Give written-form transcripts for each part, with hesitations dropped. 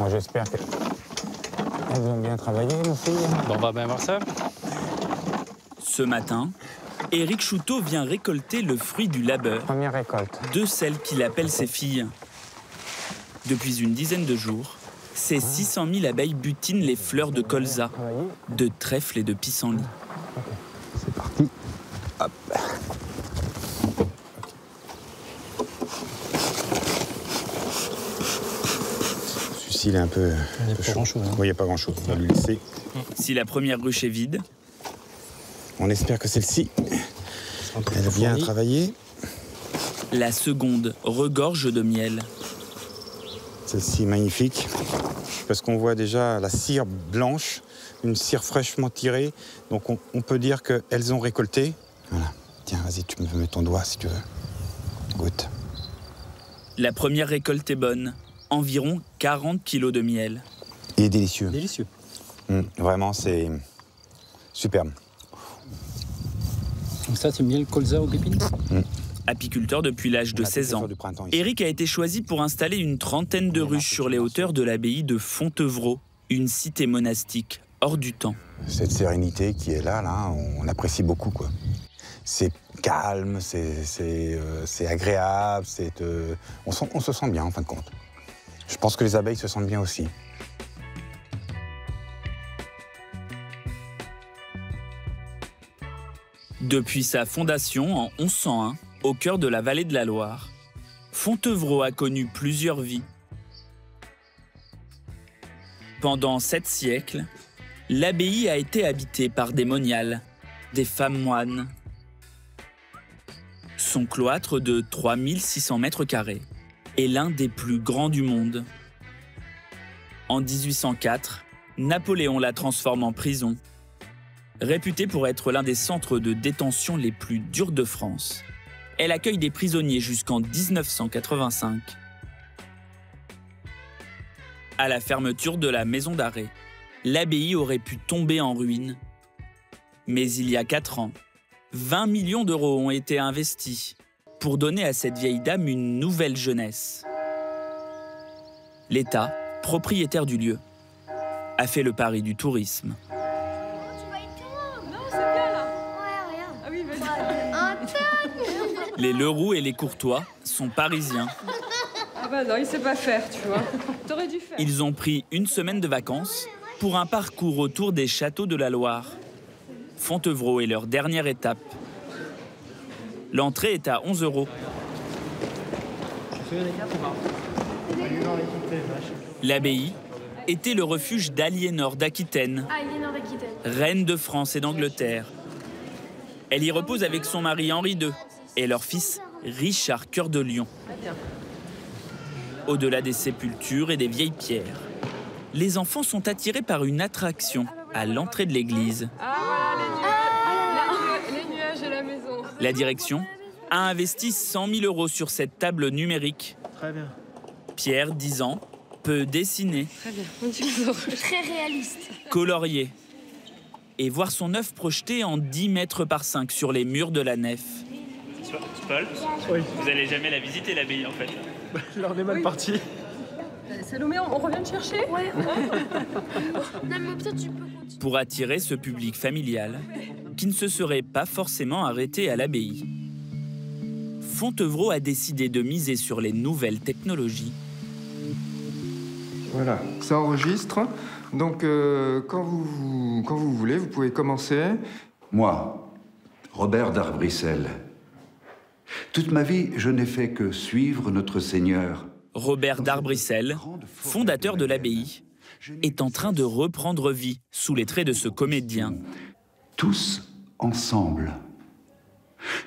Moi, j'espère qu'elles ont bien travaillé, nos filles. Bon, on va bien voir ça. Ce matin, Éric Chouteau vient récolter le fruit du labeur. Première récolte. De celles qu'il appelle ses filles. Depuis une dizaine de jours, ces 600 000 abeilles butinent les fleurs de colza, de trèfle et de pissenlit. Okay. C'est parti. Hop. Celui-ci, il est un peu chaud. Hein. Oui, il n'y a pas grand-chose. On va lui laisser. Si la première ruche est vide, on espère que celle-ci, elle vient travailler. La seconde regorge de miel. Celle-ci est magnifique, parce qu'on voit déjà la cire blanche, une cire fraîchement tirée. Donc on peut dire qu'elles ont récolté. Voilà. Tiens, vas-y, tu me mets ton doigt si tu veux. Goûte. La première récolte est bonne, environ 40 kilos de miel. Il est délicieux. Délicieux. Vraiment, c'est superbe. Donc ça, c'est miel colza aux pépines. Apiculteur depuis l'âge de 16 ans, Éric a été choisi pour installer une trentaine de ruches sur les hauteurs de l'abbaye de Fontevraud, une cité monastique hors du temps. Cette sérénité qui est là, on apprécie beaucoup, quoi. C'est calme, c'est agréable, on se sent bien en fin de compte. Je pense que les abeilles se sentent bien aussi. Depuis sa fondation en 1101, au cœur de la vallée de la Loire, Fontevraud a connu plusieurs vies. Pendant 7 siècles, l'abbaye a été habitée par des moniales, des femmes moines. Son cloître de 3600 mètres carrés est l'un des plus grands du monde. En 1804, Napoléon la transforme en prison. Réputée pour être l'un des centres de détention les plus durs de France, elle accueille des prisonniers jusqu'en 1985. À la fermeture de la maison d'arrêt, l'abbaye aurait pu tomber en ruine. Mais il y a 4 ans, 20 millions d'euros ont été investis pour donner à cette vieille dame une nouvelle jeunesse. L'État, propriétaire du lieu, a fait le pari du tourisme. Les Leroux et les Courtois sont parisiens. Ah bah non, il sait pas faire, tu vois. T'aurais dû faire. Ils ont pris une semaine de vacances pour un parcours autour des châteaux de la Loire. Fontevraud est leur dernière étape. L'entrée est à 11 €. L'abbaye était le refuge d'Aliénor d'Aquitaine, reine de France et d'Angleterre. Elle y repose avec son mari Henri II et leur fils Richard Cœur de Lion. Au-delà des sépultures et des vieilles pierres, les enfants sont attirés par une attraction à l'entrée de l'église. Ah voilà, les nuages et la maison. La direction a investi 100 000 € sur cette table numérique. Très bien. Pierre, 10 ans, peut dessiner, Très bien, très réaliste. colorier et voir son œuvre projetée en 10 mètres par 5 sur les murs de la nef. Paul, Oui. vous allez jamais la visiter l'abbaye en fait. Là, on est mal parti. Salomé, on revient te chercher? Ouais. Non, mais peut-être tu peux continuer. Pour attirer ce public familial qui ne se serait pas forcément arrêté à l'abbaye. Fontevraud a décidé de miser sur les nouvelles technologies. Voilà, ça enregistre. Donc, quand vous voulez, vous pouvez commencer. Moi, Robert d'Arbrissel. Toute ma vie, je n'ai fait que suivre notre Seigneur. Robert d'Arbrissel, fondateur de l'abbaye, est en train de reprendre vie sous les traits de ce comédien. Tous ensemble.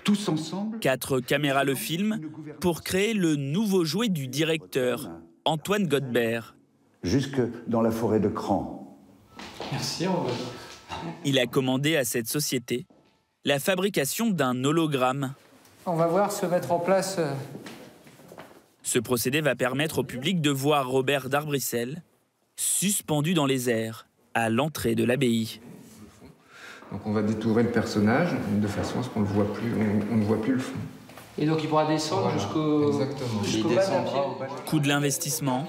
Tous ensemble. 4 caméras le filment pour créer le nouveau jouet du directeur, Antoine Godbert. Jusque dans la forêt de Cran. Merci, Robert. Il a commandé à cette société la fabrication d'un hologramme. On va voir se mettre en place. Ce procédé va permettre au public de voir Robert d'Arbrissel suspendu dans les airs à l'entrée de l'abbaye. Donc, on va détourer le personnage de façon à ce qu'on ne voit plus, on ne voit plus le fond. Et donc il pourra descendre Voilà, jusqu'au exactement. jusqu'au bas d'un pied. Coût de l'investissement,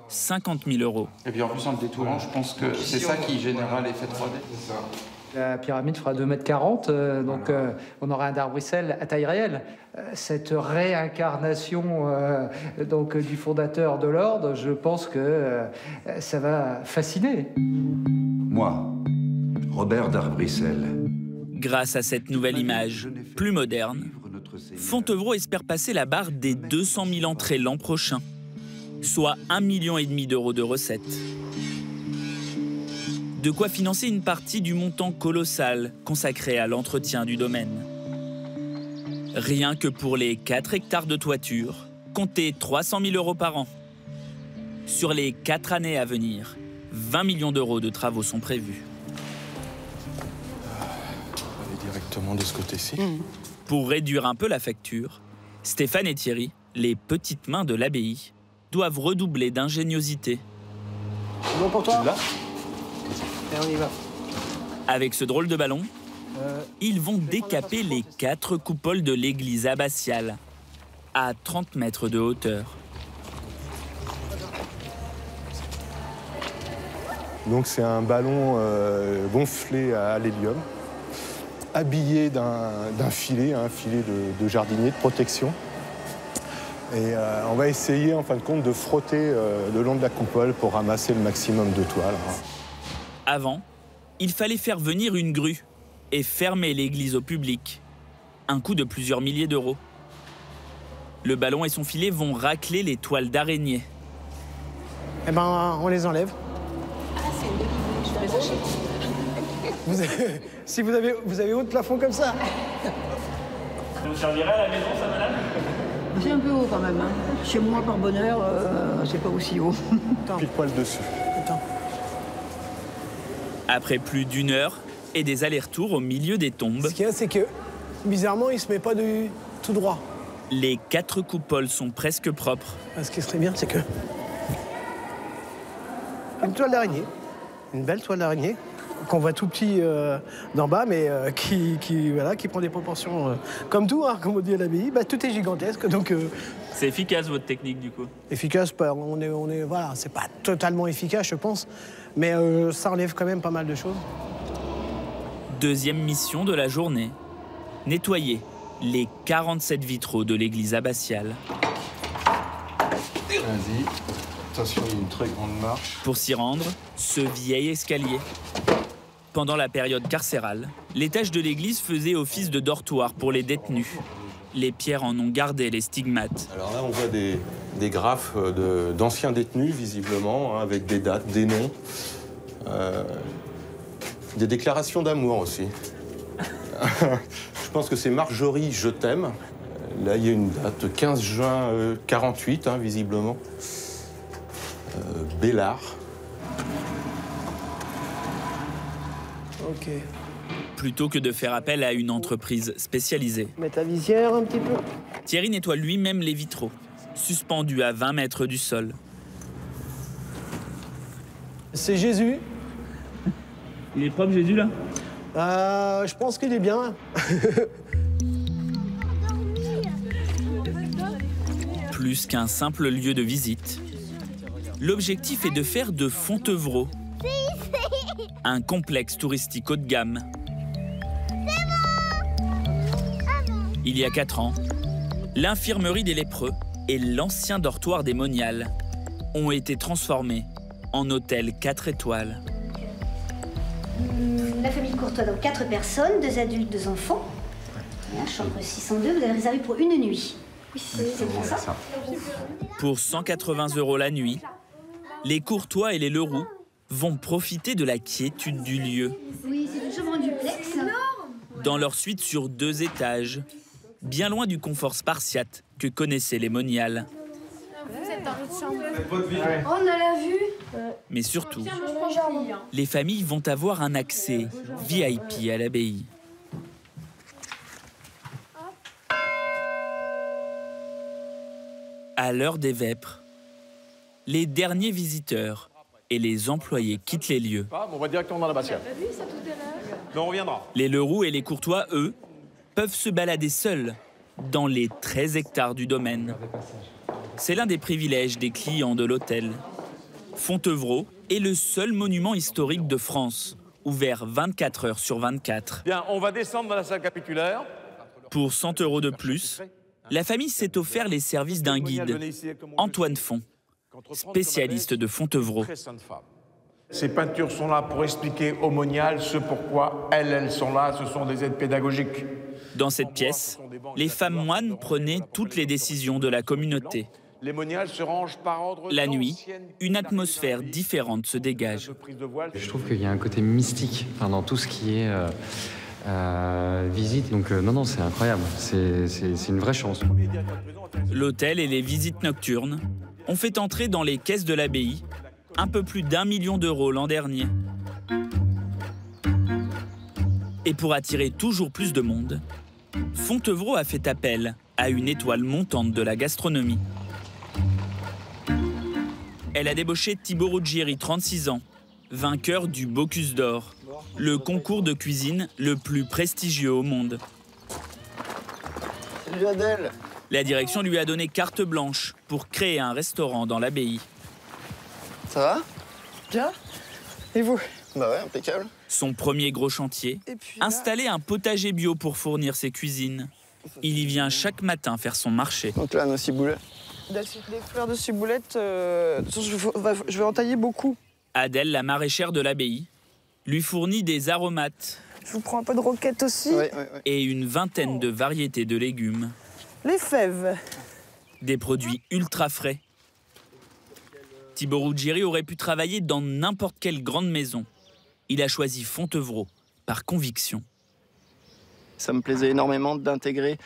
50 000 €. Et puis en plus, en le détourant, je pense que c'est ça qui générera l'effet 3D. C'est ça. La pyramide fera 2,40 m, donc on aura un d'Arbrissel à taille réelle. Cette réincarnation donc, du fondateur de l'ordre, je pense que ça va fasciner. Moi, Robert d'Arbrissel. Grâce à cette nouvelle image, plus moderne, Fontevraud espère passer la barre des 200 000 entrées l'an prochain, soit 1,5 million d'euros de recettes. De quoi financer une partie du montant colossal consacré à l'entretien du domaine. Rien que pour les 4 hectares de toiture, comptez 300 000 € par an. Sur les 4 années à venir, 20 millions d'euros de travaux sont prévus. On va aller directement de ce côté-ci. Pour réduire un peu la facture, Stéphane et Thierry, les petites mains de l'abbaye, doivent redoubler d'ingéniosité. C'est bon pour toi? Là. Et on y va. Avec ce drôle de ballon, ils vont décaper les 4 coupoles de l'église abbatiale, à 30 mètres de hauteur. Donc c'est un ballon gonflé à l'hélium, habillé d'un filet, un filet de jardinier, de protection. Et on va essayer en fin de compte de frotter le long de la coupole pour ramasser le maximum de toile. Avant, il fallait faire venir une grue et fermer l'église au public. Un coût de plusieurs milliers d'euros. Le ballon et son filet vont racler les toiles d'araignée. Eh ben, on les enlève. Ah, c'est une bonne idée, je vais chercher. Si vous avez haut de plafond comme ça. Ça vous servirait à la maison, ça, madame? C'est un peu haut quand même. Hein. Chez moi, par bonheur, c'est pas aussi haut. Puis le poil dessus. Attends. Après plus d'1 heure et des allers-retours au milieu des tombes, Ce qu'il y a, c'est que, bizarrement, il se met pas tout droit. les 4 coupoles sont presque propres. Ce qui serait bien, c'est que... Une toile d'araignée. Une belle toile d'araignée. Qu'on voit tout petit d'en bas, mais qui prend des proportions comme tout, hein, comme on dit à l'abbaye. Bah, tout est gigantesque, donc... C'est efficace, votre technique, du coup? Efficace, voilà, c'est pas totalement efficace, je pense, mais ça enlève quand même pas mal de choses. Deuxième mission de la journée, nettoyer les 47 vitraux de l'église abbatiale. Vas-y. Attention, il y a une très grande marche. Pour s'y rendre, ce vieil escalier. Pendant la période carcérale, l'étage de l'église faisait office de dortoir pour les détenus. Les pierres en ont gardé les stigmates. Alors là, on voit des graphes d'anciens détenus, visiblement, hein, avec des dates, des noms. Des déclarations d'amour aussi. Je pense que c'est Marjorie, je t'aime. Là, il y a une date, 15 juin 48, hein, visiblement. Bellard. Ok. Plutôt que de faire appel à une entreprise spécialisée, Mettre la visière un petit peu. Thierry nettoie lui-même les vitraux, suspendus à 20 mètres du sol. C'est Jésus. Il est propre, Jésus, là? Je pense qu'il est bien. Plus qu'un simple lieu de visite, l'objectif est de faire de Fontevraud un complexe touristique haut de gamme. Il y a 4 ans, l'infirmerie des lépreux et l'ancien dortoir des moniales ont été transformés en hôtel 4 étoiles. La famille Courtois, donc 4 personnes, 2 adultes, 2 enfants. Voilà, chambre 602, vous avez réservé pour 1 nuit. Oui, c'est bien ça. Pour 180 € la nuit, les Courtois et les Leroux vont profiter de la quiétude du lieu. Oui, c'est une chambre en duplex. Dans leur suite sur 2 étages, bien loin du confort spartiate que connaissaient les moniales. Vous êtes dans l'autre chambre. Oh, on a la vue. Mais surtout, les familles vont avoir un accès VIP à l'abbaye. À l'heure des vêpres, les derniers visiteurs et les employés quittent les lieux. On va directement dans l'abbatiale. Mais on reviendra. Les Leroux et les Courtois, eux, peuvent se balader seuls dans les 13 hectares du domaine. C'est l'un des privilèges des clients de l'hôtel. Fontevraud est le seul monument historique de France, ouvert 24 heures sur 24. Bien, on va descendre dans la salle capitulaire. Pour 100 € de plus, la famille s'est offert les services d'un guide, Antoine Font, spécialiste de Fontevraud. Ces peintures sont là pour expliquer aux moniales ce pourquoi elles sont là, ce sont des aides pédagogiques. Dans cette pièce, les femmes moines prenaient toutes les décisions de la communauté. Les moniales se rangent par ordre. La nuit, une atmosphère différente se dégage. Je trouve qu'il y a un côté mystique dans tout ce qui est visite. Donc non, c'est incroyable. C'est une vraie chance. L'hôtel et les visites nocturnes ont fait entrer dans les caisses de l'abbaye un peu plus d'1 million d'euros l'an dernier. Et pour attirer toujours plus de monde, Fontevraud a fait appel à une étoile montante de la gastronomie. Elle a débauché Thibaut Ruggieri, 36 ans, vainqueur du Bocuse d'Or, le concours de cuisine le plus prestigieux au monde. Salut Adèle. La direction lui a donné carte blanche pour créer un restaurant dans l'abbaye. Ça va? Bien. Et vous? Bah ouais, impeccable. Son premier gros chantier, installer un potager bio pour fournir ses cuisines. Il y vient chaque matin faire son marché. Donc là, nos ciboulets. Les fleurs de ciboulette, je vais en tailler beaucoup. Adèle, la maraîchère de l'abbaye, lui fournit des aromates. Je vous prends un peu de roquette aussi. Et une vingtaine de variétés de légumes. Les fèves. Des produits ultra frais. Thibaut Ruggieri aurait pu travailler dans n'importe quelle grande maison. Il a choisi Fontevraud par conviction. Ça me plaisait énormément d'intégrer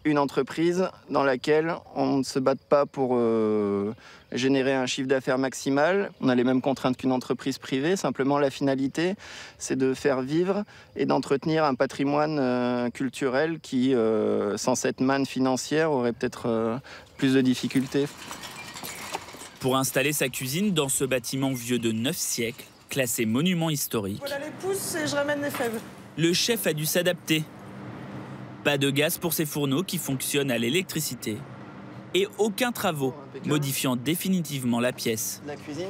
une entreprise dans laquelle on ne se batte pas pour générer un chiffre d'affaires maximal. On a les mêmes contraintes qu'une entreprise privée. Simplement, la finalité, c'est de faire vivre et d'entretenir un patrimoine culturel qui, sans cette manne financière, aurait peut-être plus de difficultés. Pour installer sa cuisine dans ce bâtiment vieux de 9 siècles, classé monument historique, voilà les pousses et je ramène les fèves. Le chef a dû s'adapter. Pas de gaz pour ses fourneaux qui fonctionnent à l'électricité. Et aucun travaux modifiant définitivement la pièce. La cuisine.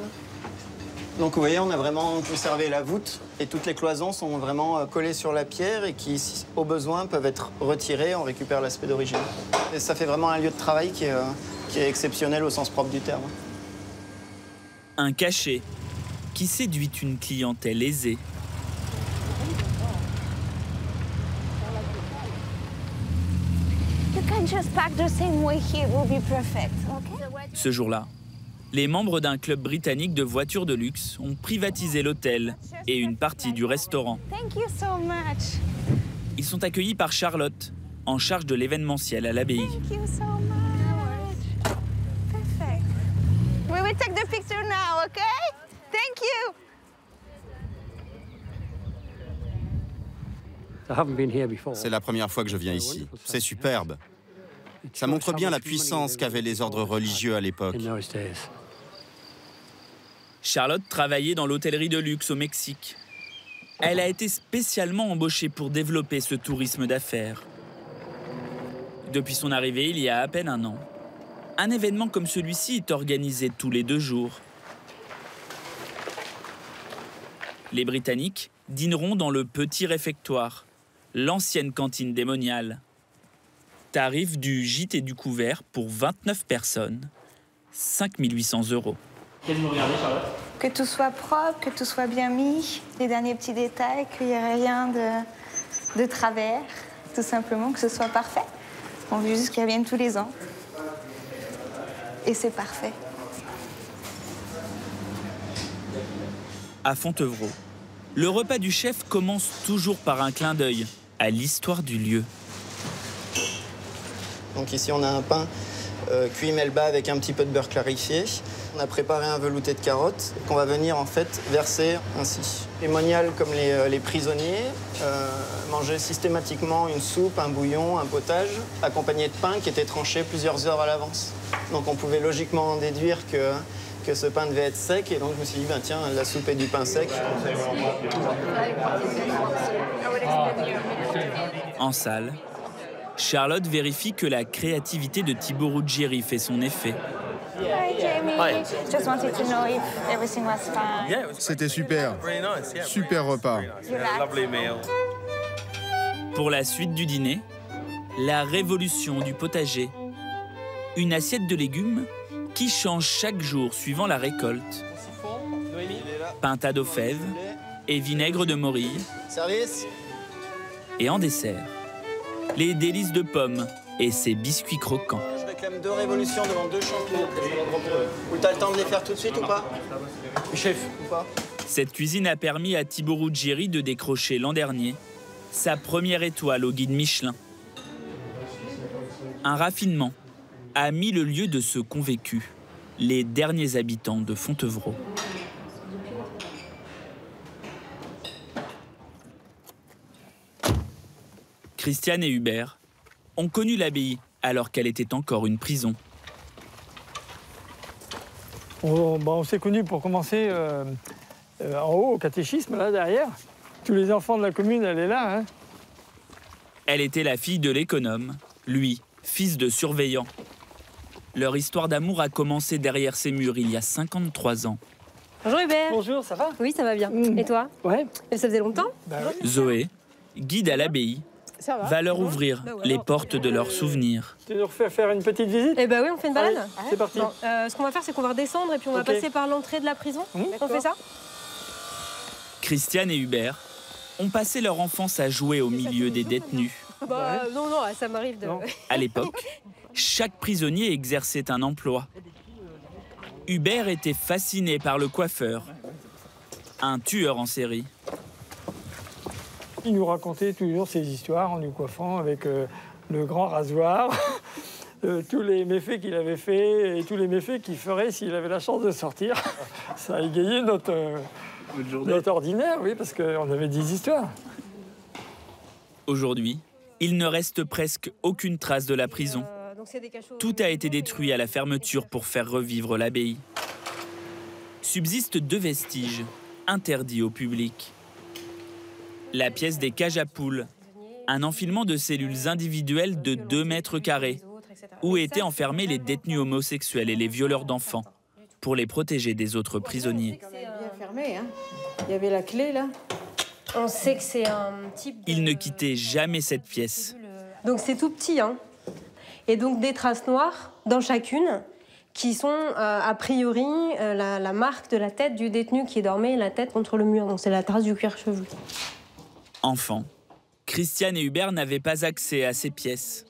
Donc vous voyez, on a vraiment conservé la voûte et toutes les cloisons sont vraiment collées sur la pierre et qui, au besoin, peuvent être retirées. On récupère l'aspect d'origine. Et ça fait vraiment un lieu de travail qui est exceptionnel au sens propre du terme. Un cachet qui séduit une clientèle aisée. Ce jour-là, les membres d'un club britannique de voitures de luxe ont privatisé l'hôtel et une partie du restaurant. Ils sont accueillis par Charlotte, en charge de l'événementiel à l'abbaye. We will take the picture now, okay? Thank you. C'est la première fois que je viens ici. C'est superbe. Ça montre bien la puissance qu'avaient les ordres religieux à l'époque. Charlotte travaillait dans l'hôtellerie de luxe au Mexique. Elle a été spécialement embauchée pour développer ce tourisme d'affaires. Depuis son arrivée, il y a à peine un an, un événement comme celui-ci est organisé tous les 2 jours. Les Britanniques dîneront dans le petit réfectoire, l'ancienne cantine des moniales. Tarif du gîte et du couvert pour 29 personnes, 5 800 €. Qu'est-ce que vous regardez, Charlotte? Que tout soit propre, que tout soit bien mis, les derniers petits détails, qu'il n'y ait rien de travers, tout simplement, que ce soit parfait. On veut juste qu'elle vienne tous les ans. Et c'est parfait. À Fontevraud, le repas du chef commence toujours par un clin d'œil à l'histoire du lieu. Donc ici, on a un pain cuit melba avec un petit peu de beurre clarifié. On a préparé un velouté de carottes qu'on va venir en fait verser ainsi. Les moniales, comme les prisonniers, mangeaient systématiquement une soupe, un bouillon, un potage, accompagné de pain qui était tranché plusieurs heures à l'avance. Donc on pouvait logiquement en déduire que ce pain devait être sec. Et donc je me suis dit, ben, tiens, la soupe et du pain sec. En salle, Charlotte vérifie que la créativité de Thibaut Ruggieri fait son effet. Hi, Jamie. Just wanted to know if everything was fine. C'était super. Super repas. Pour la suite du dîner, la révolution du potager. Une assiette de légumes qui change chaque jour suivant la récolte. Pintade aux fèves et vinaigre de morille. Service. Et en dessert, les délices de pommes et ses biscuits croquants. Je réclame 2 révolutions devant 2 champions. Ou t'as le temps de les faire tout de suite ou pas? Chef. Ou pas? Cette cuisine a permis à Thibaut Ruggieri de décrocher l'an dernier sa première étoile au guide Michelin. Un raffinement a mis le lieu de ce qu'ont vécu les derniers habitants de Fontevraud. Christiane et Hubert ont connu l'abbaye alors qu'elle était encore une prison. On s'est connus pour commencer en haut au catéchisme, là derrière. Tous les enfants de la commune, elle est là. Hein. Elle était la fille de l'économe, lui, fils de surveillant. Leur histoire d'amour a commencé derrière ces murs il y a 53 ans. Bonjour Hubert. Bonjour, ça va? Oui, ça va bien. Et toi? Ouais. Et ça faisait longtemps? Oui. Zoé, guide à l'abbaye, va leur ouvrir les portes de leurs souvenirs. Tu nous refais faire une petite visite? Eh ben oui, on fait une balade. Allez, c'est parti. Bon, ce qu'on va faire, c'est qu'on va redescendre et puis on va passer par l'entrée de la prison. On fait ça? Christiane et Hubert ont passé leur enfance à jouer au milieu des détenus. Non, ça m'arrive de... À l'époque, chaque prisonnier exerçait un emploi. Hubert était fasciné par le coiffeur, un tueur en série. Il nous racontait toujours ses histoires en nous coiffant avec le grand rasoir, tous les méfaits qu'il avait fait et tous les méfaits qu'il ferait s'il avait la chance de sortir. Ça a égayé notre ordinaire, oui, parce qu'on avait des histoires. Aujourd'hui, il ne reste presque aucune trace de la prison. Tout a été détruit à la fermeture pour faire revivre l'abbaye. Subsistent 2 vestiges, interdits au public. La pièce des cages à poules, un enfilement de cellules individuelles de 2 mètres carrés, où étaient enfermés les détenus homosexuels et les violeurs d'enfants, pour les protéger des autres prisonniers. Bien fermé, hein. Il y avait la clé, là. On sait que c'est un type... Ils ne quittaient jamais cette pièce. Donc c'est tout petit, hein. Et donc des traces noires dans chacune, qui sont a priori la marque de la tête du détenu qui dormait la tête contre le mur. Donc c'est la trace du cuir chevelu. Enfants, Christiane et Hubert n'avaient pas accès à ces pièces.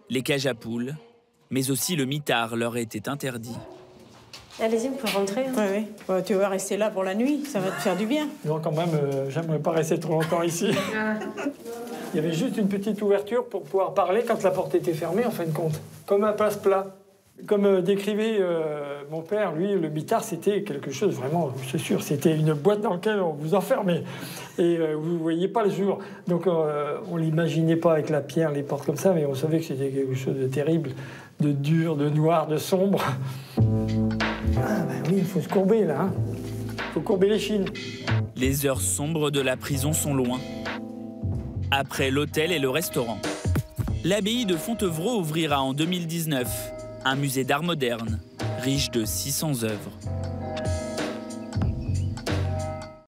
Les cages à poules, mais aussi le mitard leur était interdit. Allez-y, vous pouvez rentrer. Hein. Oui. Tu vas rester là pour la nuit, ça va te faire du bien. Non, quand même, j'aimerais pas rester trop longtemps ici. Il y avait juste une petite ouverture pour pouvoir parler quand la porte était fermée, en fin de compte. Comme un passe-plat. Comme décrivait mon père, lui, le mitard, c'était quelque chose, vraiment, c'est sûr, c'était une boîte dans laquelle on vous enfermait. Et vous ne voyiez pas le jour. Donc on ne l'imaginait pas avec la pierre, les portes comme ça, mais on savait que c'était quelque chose de terrible, de dur, de noir, de sombre. Ah ben oui, il faut se courber, là. Il faut courber les chines. Les heures sombres de la prison sont loin. Après l'hôtel et le restaurant, l'abbaye de Fontevraud ouvrira en 2019 un musée d'art moderne, riche de 600 œuvres.